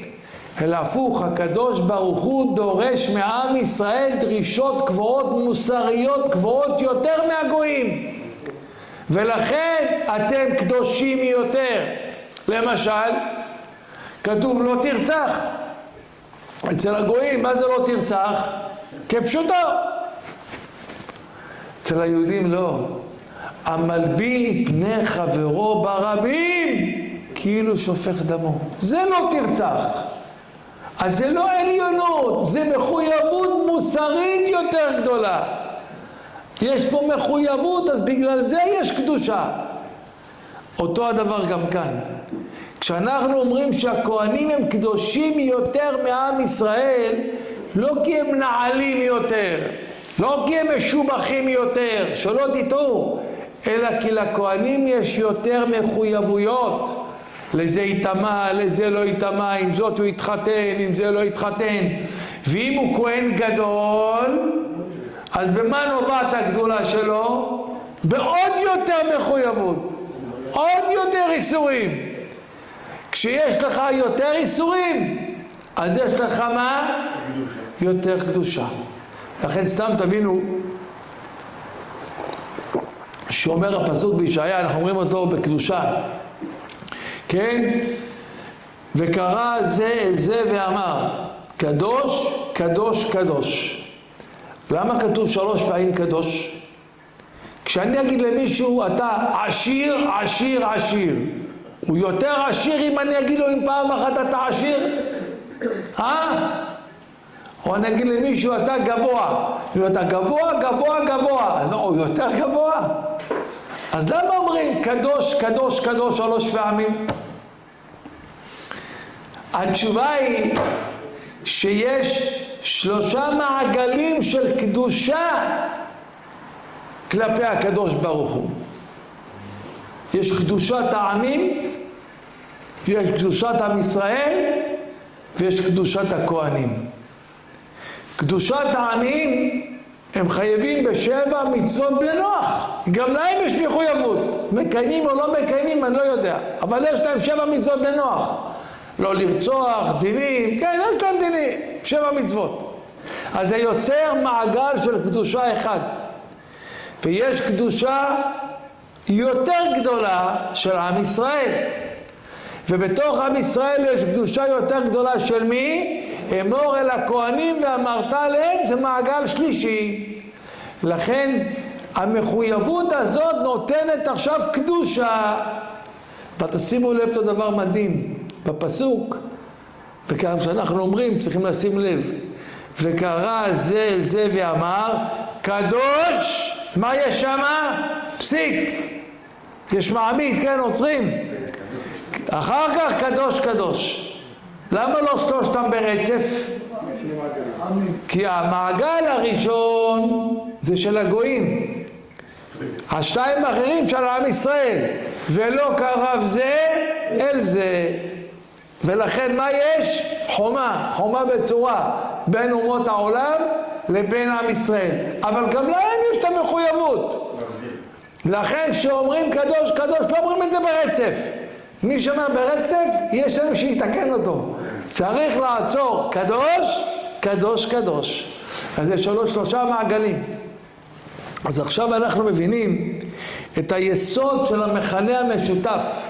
אלא הפוך, הקדוש ברוך הוא דורש מעם ישראל דרישות גבוהות מוסריות גבוהות יותר מהגויים, ולכן אתם קדושים יותר. למשל, כתוב לא תרצח. אצל הגויים מה זה לא תרצח? כפשוטו. אצל היהודים לא. המלבין פני חברו ברבים כאילו שופך דמו. זה לא תרצח. אז זה לא עליונות, זה מחויבות מוסרית יותר גדולה. יש פה מחויבות, אז בגלל זה יש קדושה. אותו הדבר גם כאן. כשאנחנו אומרים שהכהנים הם קדושים יותר מעם ישראל, לא כי הם נעלים יותר, לא כי הם משובחים יותר, שלא תטעו, אלא כי לכהנים יש יותר מחויבויות. לזה יתאמה, לזה לא יתאמה, עם זאת הוא יתחתן, עם זה לא יתחתן. ואם הוא כהן גדול, אז במה נובעת הגדולה שלו? בעוד יותר מחויבות, עוד יותר איסורים. כשיש לך יותר איסורים, אז יש לך מה? יותר קדושה. לכן סתם תבינו, שאומר הפסוק בישעיה, אנחנו אומרים אותו בקדושה, כן? וקרא זה אל זה ואמר, קדוש, קדוש, קדוש. למה כתוב 3 פעמים קדוש? כשאני אגיד למישהו, אתה עשיר, עשיר, עשיר, הוא יותר עשיר אם אני אגיד לו אם פעם אחת אתה עשיר? או אני אגיד למישהו, אתה גבוה, אתה גבוה, גבוה, גבוה, אז הוא יותר גבוה? אז למה אומרים קדוש, קדוש, קדוש 3 פעמים? התשובה היא שיש 3 מעגלים של קדושה כלפי הקדוש ברוך הוא. יש קדושת העמים, יש קדושת עם ישראל, ויש קדושת הכהנים. קדושת העמים הם חייבים ב7 מצוות בני נוח. גם להם יש מחויבות. מקיימים או לא מקיימים, אני לא יודע. אבל יש להם 7 מצוות בני נוח. לא לרצוח, דינים, כן, יש להם דינים, 7 מצוות. אז זה יוצר מעגל של קדושה אחד. ויש קדושה יותר גדולה של עם ישראל. ובתוך עם ישראל יש קדושה יותר גדולה של מי? אמור אל הכהנים ואמרת להם, זה מעגל שלישי. לכן המחויבות הזאת נותנת עכשיו קדושה. ותשימו לב את הדבר מדהים בפסוק, וכאן שאנחנו אומרים צריכים לשים לב, וקרא זה אל זה ואמר קדוש, מה יש שמה? פסיק, יש מעמיד, כן, עוצרים, אחר כך קדוש קדוש. למה לא 3 ברצף? כי המעגל הראשון זה של הגויים, 2 האחרים של עם ישראל, ולא קרב זה אל זה. ולכן מה יש? חומה, חומה בצורה בין אומות העולם לבין עם ישראל, אבל גם להם יש את המחויבות. לכן שאומרים קדוש קדוש לא אומרים את זה ברצף. מי שאומר ברצף יש להם שיתקן אותו, צריך לעצור קדוש קדוש קדוש. אז זה 3 מעגלים. אז עכשיו אנחנו מבינים את היסוד של המכנה המשותף.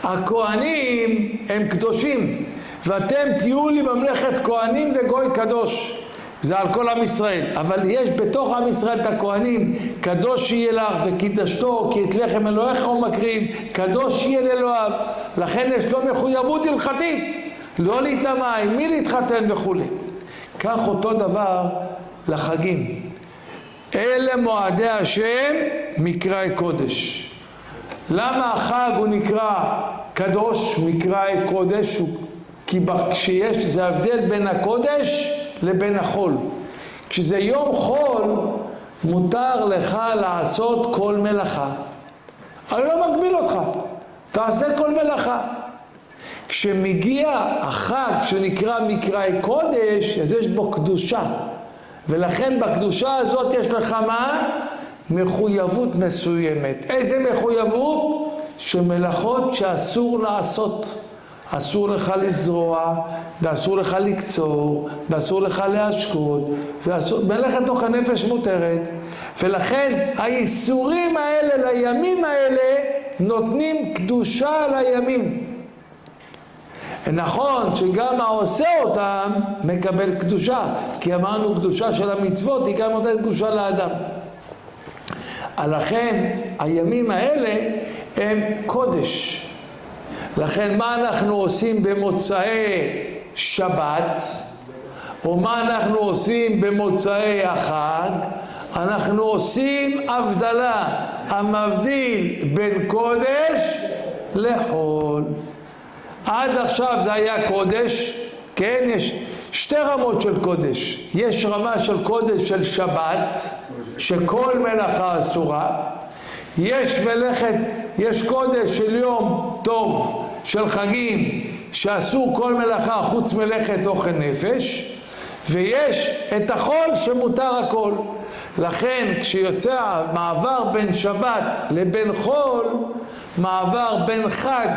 הכהנים הם קדושים, ואתם תהיו לי ממלכת כהנים וגוי קדוש. זה על כל עם ישראל, אבל יש בתוך עם ישראל את הכהנים. קדוש יהיה לך וקידשתו, כי את לחם אלוהיך הוא מקריב, קדוש יהיה לאלוהיו. לכן יש לו מחויבות הלכתית, לא להיטמע, עם מי להתחתן וכו'. כך אותו דבר לחגים. אלה מועדי השם מקראי קודש. למה החג הוא נקרא קדוש, מקראי קודש? כי כשיש, זה ההבדל בין הקודש לבין החול. כשזה יום חול, מותר לך לעשות כל מלאכה. אני לא מגביל אותך, תעשה כל מלאכה. כשמגיע החג שנקרא מקראי קודש, אז יש בו קדושה. ולכן בקדושה הזאת יש לך מה? מחויבות מסוימת. איזה מחויבות? שמלאכות שאסור לעשות. אסור לך לזרוע, ואסור לך לקצור, ואסור לך להשקות, מלאכת תוך הנפש מותרת. ולכן האיסורים האלה לימים האלה נותנים קדושה לימים. נכון שגם העושה אותם מקבל קדושה, כי אמרנו קדושה של המצוות היא גם נותנת קדושה לאדם. לכן הימים האלה הם קודש. לכן מה אנחנו עושים במוצאי שבת, או מה אנחנו עושים במוצאי החג? אנחנו עושים הבדלה המבדיל בין קודש לחול. עד עכשיו זה היה קודש, כן? יש 2 רמות של קודש. יש רמה של קודש של שבת, שכל מלאכה אסורה. יש קודש של יום טוב, של חגים, שאסור כל מלאכה חוץ מלאכת אוכל נפש. ויש את החול שמותר הכל. לכן כשיוצא מעבר בין שבת לבין חול, מעבר בין חג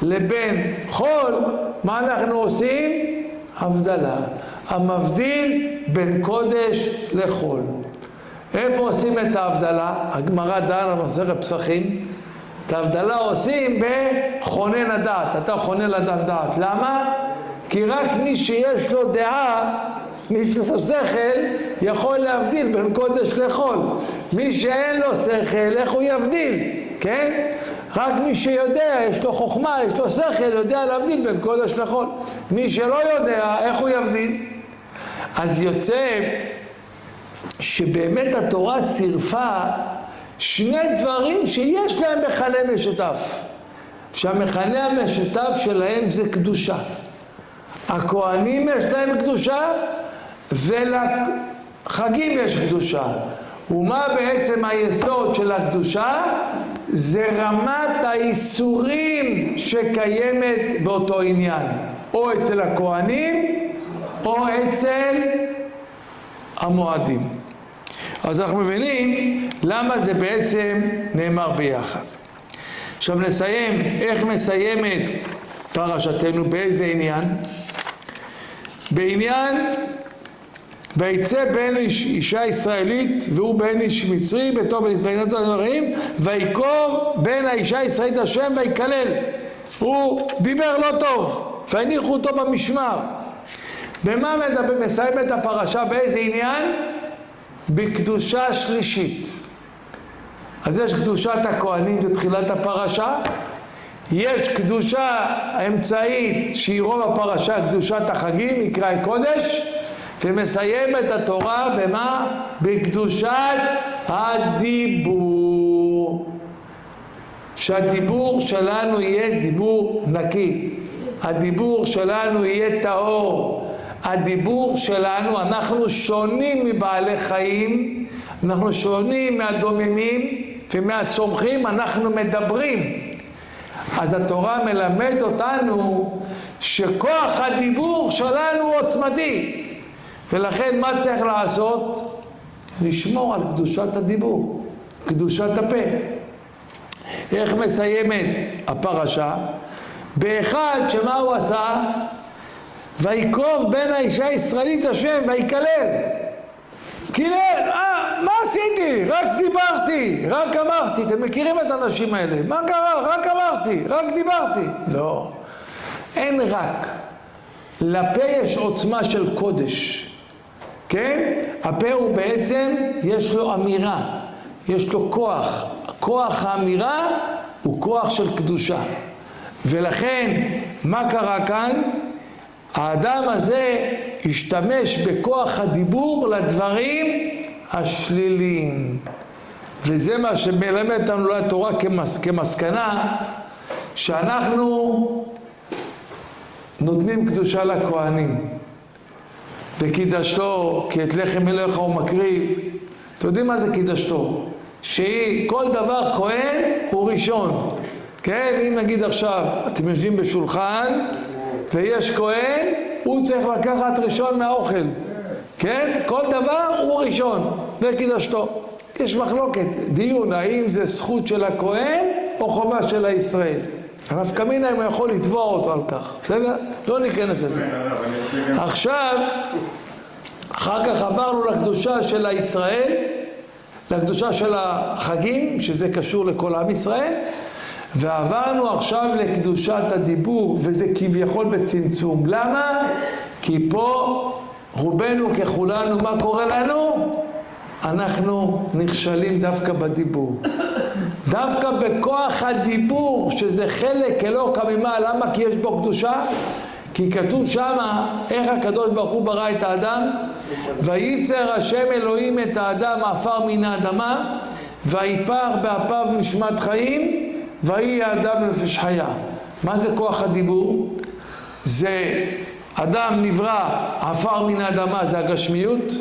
לבין חול, מה אנחנו עושים? הבדלה. המבדיל בין קודש לחול. איפה עושים את ההבדלה? הגמרא דנה במסכת פסחים. את ההבדלה עושים בכונן הדעת. אתה חונן לאדם דעת. למה? כי רק מי שיש לו דעה, מי שיש לו שכל, יכול להבדיל בין קודש לחול. מי שאין לו שכל, איך הוא יבדיל? כן? רק מי שיודע, יש לו חוכמה, יש לו שכל, יודע להבדיל בין קודש לחול. מי שלא יודע, איך הוא יבדיל? אז יוצא שבאמת התורה צירפה 2 דברים שיש להם מכנה משותף. שהמכנה המשותף שלהם זה קדושה. הכהנים יש להם קדושה, ולחגים יש קדושה. ומה בעצם היסוד של הקדושה? זה רמת האיסורים שקיימת באותו עניין, או אצל הכהנים או אצל המועדים. אז אנחנו מבינים למה זה בעצם נאמר ביחד. עכשיו נסיים, איך מסיימת פרשתנו, באיזה עניין? בעניין ויצא בן אישה ישראלית והוא בן איש מצרי בתור בן יצוויינתו הדברים, ויקוב בן האישה הישראלית השם ויקלל. הוא דיבר לא טוב והניחו אותו במשמר. במה מסיימת הפרשה? באיזה עניין? בקדושה שלישית. אז יש קדושת הכהנים בתחילת הפרשה, יש קדושה האמצעית שהיא רוב הפרשה, קדושת החגים, מקראי קודש, ומסיים את התורה במה? בקדושת הדיבור. שהדיבור שלנו יהיה דיבור נקי, הדיבור שלנו יהיה טהור, הדיבור שלנו, אנחנו שונים מבעלי חיים, אנחנו שונים מהדוממים ומהצומחים, אנחנו מדברים. אז התורה מלמד אותנו שכוח הדיבור שלנו עוצמתי, ולכן מה צריך לעשות? לשמור על קדושת הדיבור, קדושת הפה. איך מסיימת הפרשה? באחד שמה הוא עשה? ויקוב בן האישה הישראלית השם ויקלל. קילל, מה עשיתי? רק דיברתי, רק אמרתי. אתם מכירים את האנשים האלה? מה קרה? רק אמרתי, רק דיברתי. לא, אין רק. לפה יש עוצמה של קודש. כן? הפה הוא בעצם, יש לו אמירה, יש לו כוח. כוח האמירה הוא כוח של קדושה. ולכן, מה קרה כאן? האדם הזה השתמש בכוח הדיבור לדברים השליליים. וזה מה שמלמד אותנו לתורה כמסקנה, שאנחנו נותנים קדושה לכהנים. וקידשתו, כי את לחם אלוהיך הוא מקריב. אתם יודעים מה זה קידשתו? שכל דבר כהן הוא ראשון. כן, אם נגיד עכשיו, אתם יושבים בשולחן, ויש כהן, הוא צריך לקחת ראשון מהאוכל. כן? כל דבר הוא ראשון. וקידשתו. יש מחלוקת, דיון, האם זה זכות של הכהן או חובה של הישראל. הרב קמינה אם הוא יכול לתבוע אותו על כך. בסדר? לא ניכנס לזה. עכשיו, אחר כך עברנו לקדושה של הישראל, לקדושה של החגים, שזה קשור לכל עם ישראל, ועברנו עכשיו לקדושת הדיבור, וזה כביכול בצמצום. למה? כי פה רובנו ככולנו, מה קורה לנו? אנחנו נכשלים דווקא בדיבור. דווקא בכוח הדיבור, שזה חלק אלוקא ממעל. למה? כי יש בו קדושה. כי כתוב שמה, איך הקדוש ברוך הוא ברא את האדם? וייצר השם אלוהים את האדם עפר מן האדמה, ויפח באפיו נשמת חיים, ויהי האדם נפש חיה. מה זה כוח הדיבור? זה אדם נברא עפר מן האדמה, זה הגשמיות,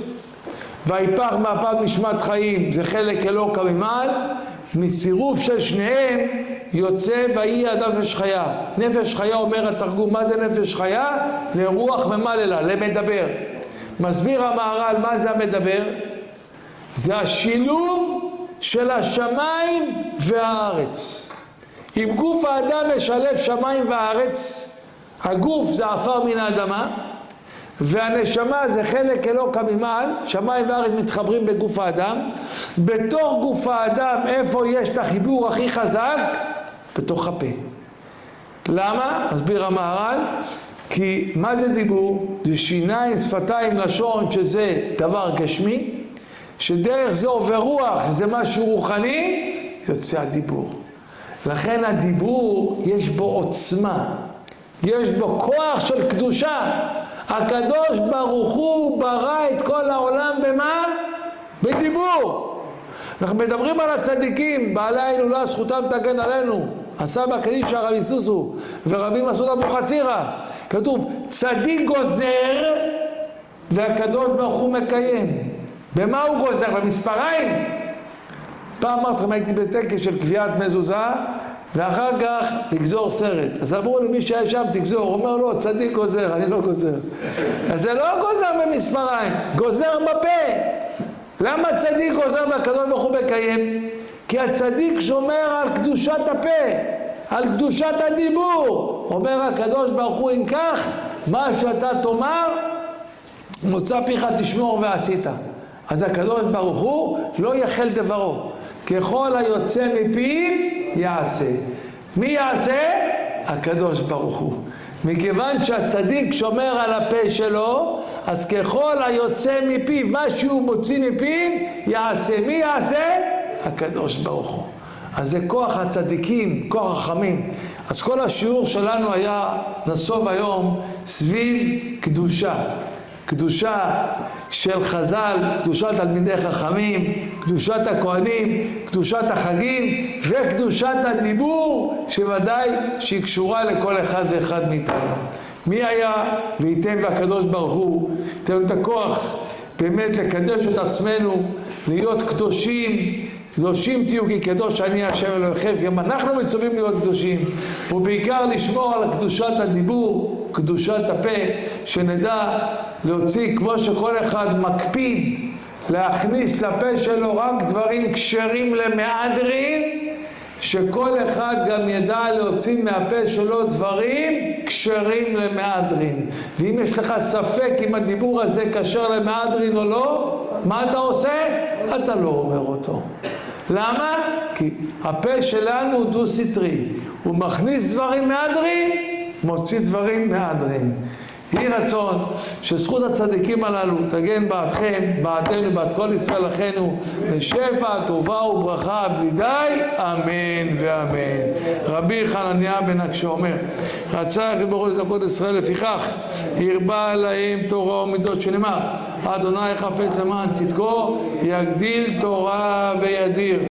ויפח באפיו נשמת חיים, זה חלק אלוקא ממעל. מצירוף של שניהם יוצא ויהי האדם נפש חיה. נפש חיה אומר התרגום, מה זה נפש חיה? לרוח ממללה, למדבר. מסביר המהר"ל מה זה המדבר? זה השילוב של השמיים והארץ. אם גוף האדם משלב שמיים וארץ, הגוף זה עפר מן האדמה, והנשמה זה חלק אלוקא ממעל, שמיים וארץ מתחברים בגוף האדם. בתוך גוף האדם, איפה יש את החיבור הכי חזק? בתוך הפה. למה? מסביר המהר"ל, כי מה זה דיבור? זה שיניים, שפתיים, לשון, שזה דבר גשמי, שדרך זה עובר רוח, זה משהו רוחני, יוצא הדיבור. לכן הדיבור יש בו עוצמה, יש בו כוח של קדושה. הקדוש ברוך הוא ברא את כל העולם במה? בדיבור. אנחנו מדברים על הצדיקים, בעלי ההילולה, זכותם תגן עלינו. הסבא קדישא רבי סוסו ורבי מסעוד אבוחצירא. כתוב, צדיק גוזר והקדוש ברוך הוא מקיים. במה הוא גוזר? במספריים? פעם אמרתי לכם, הייתי בטקס של קביעת מזוזה, ואחר כך לגזור סרט. אז אמרו למי שהיה שם, תגזור. הוא אומר, לא, צדיק גוזר, אני לא גוזר. אז זה לא גוזר במספריים, גוזר בפה. למה צדיק גוזר והקדוש ברוך הוא מקיים? כי הצדיק שומר על קדושת הפה, על קדושת הדיבור. אומר הקדוש ברוך הוא, אם כך, מה שאתה תאמר, מוצא פיך תשמור ועשית. אז הקדוש ברוך הוא לא יחל דברו. ככל היוצא מפיו יעשה. מי יעשה? הקדוש ברוך הוא. מכיוון שהצדיק שומר על הפה שלו, אז ככל היוצא מפיו, מה שהוא מוציא מפיו, יעשה. מי יעשה? הקדוש ברוך הוא. אז זה כוח הצדיקים, כוח החכמים. אז כל השיעור שלנו היה נסוב היום סביב קדושה. קדושה של חז"ל, קדושת תלמידי חכמים, קדושת הכהנים, קדושת החגים וקדושת הדיבור, שוודאי שהיא קשורה לכל אחד ואחד מאיתנו. מי היה וייתן והקדוש ברוך הוא ייתן לנו את הכוח באמת לקדש את עצמנו, להיות קדושים. קדושים תהיו כי קדוש אני השם אלוהיכם. גם אנחנו מצווים להיות קדושים, ובעיקר לשמור על קדושת הדיבור, קדושת הפה, שנדע להוציא כמו שכל אחד מקפיד להכניס לפה שלו רק דברים כשרים למהדרין, שכל אחד גם ידע להוציא מהפה שלו דברים כשרים למהדרין. ואם יש לך ספק אם הדיבור הזה כשר למהדרין או לא, מה אתה עושה? אתה לא אומר אותו. למה? כי הפה שלנו הוא דו סטרי. הוא מכניס דברים מהדרין, מוציא דברים מהדרין. יהי רצון שזכות הצדיקים הללו תגן בעדכם, בעדנו, בעד כל ישראל אחינו, לשפע, טובה וברכה בלי די, אמן ואמן. רבי חנניה בן עקשיא אומר, רצה הקדוש ברוך הוא לזכות ישראל, לפיכך הרבה להם תורה ומצוות, שנאמר, אדוני חפץ למען צדקו, יגדיל תורה וידיר.